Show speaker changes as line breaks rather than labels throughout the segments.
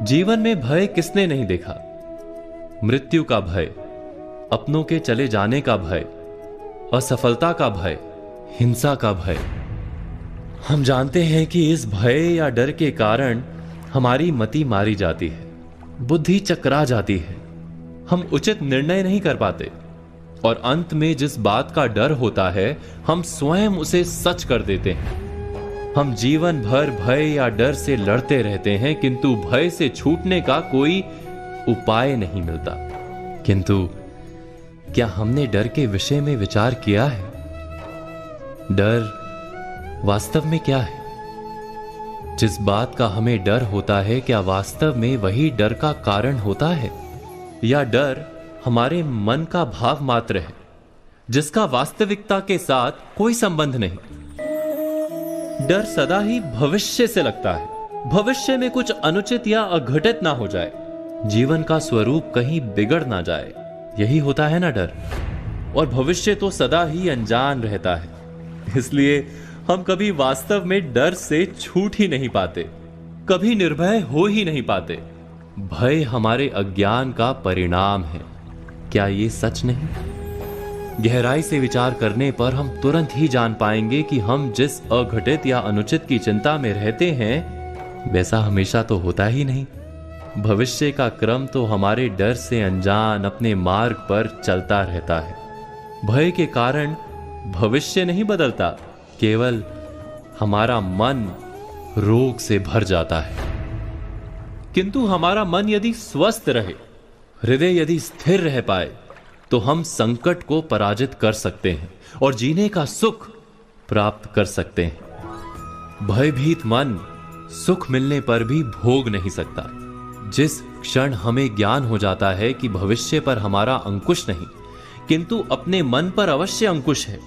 जीवन में भय किसने नहीं देखा। मृत्यु का भय, अपनों के चले जाने का भय, असफलता का भय, हिंसा का भय। हम जानते हैं कि इस भय या डर के कारण हमारी मति मारी जाती है, बुद्धि चकरा जाती है, हम उचित निर्णय नहीं कर पाते और अंत में जिस बात का डर होता है हम स्वयं उसे सच कर देते हैं। हम जीवन भर भय या डर से लड़ते रहते हैं, किंतु भय से छूटने का कोई उपाय नहीं मिलता। किंतु क्या हमने डर के विषय में विचार किया है? डर वास्तव में क्या है? जिस बात का हमें डर होता है, क्या वास्तव में वही डर का कारण होता है, या डर हमारे मन का भाव मात्र है जिसका वास्तविकता के साथ कोई संबंध नहीं? डर सदा ही भविष्य से लगता है, भविष्य में कुछ अनुचित या अघटित ना हो जाए, जीवन का स्वरूप कहीं बिगड़ ना जाए, यही होता है ना डर। और भविष्य तो सदा ही अनजान रहता है, इसलिए हम कभी वास्तव में डर से छूट ही नहीं पाते, कभी निर्भय हो ही नहीं पाते। भय हमारे अज्ञान का परिणाम है, क्या ये सच नहीं? गहराई से विचार करने पर हम तुरंत ही जान पाएंगे कि हम जिस अघटित या अनुचित की चिंता में रहते हैं वैसा हमेशा तो होता ही नहीं। भविष्य का क्रम तो हमारे डर से अनजान अपने मार्ग पर चलता रहता है। भय के कारण भविष्य नहीं बदलता, केवल हमारा मन रोग से भर जाता है। किंतु हमारा मन यदि स्वस्थ रहे, हृदय यदि स्थिर रह पाए, तो हम संकट को पराजित कर सकते हैं और जीने का सुख प्राप्त कर सकते हैं। भयभीत मन सुख मिलने पर भी भोग नहीं सकता। जिस क्षण हमें ज्ञान हो जाता है कि भविष्य पर हमारा अंकुश नहीं किंतु अपने मन पर अवश्य अंकुश है,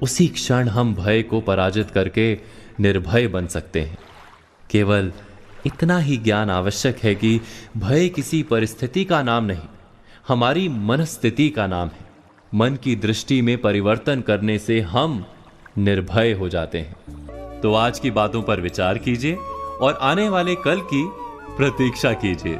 उसी क्षण हम भय को पराजित करके निर्भय बन सकते हैं। केवल इतना ही ज्ञान आवश्यक है कि भय किसी परिस्थिति का नाम नहीं, हमारी मनस्थिति का नाम है। मन की दृष्टि में परिवर्तन करने से हम निर्भय हो जाते हैं। तो आज की बातों पर विचार कीजिए और आने वाले कल की प्रतीक्षा कीजिए।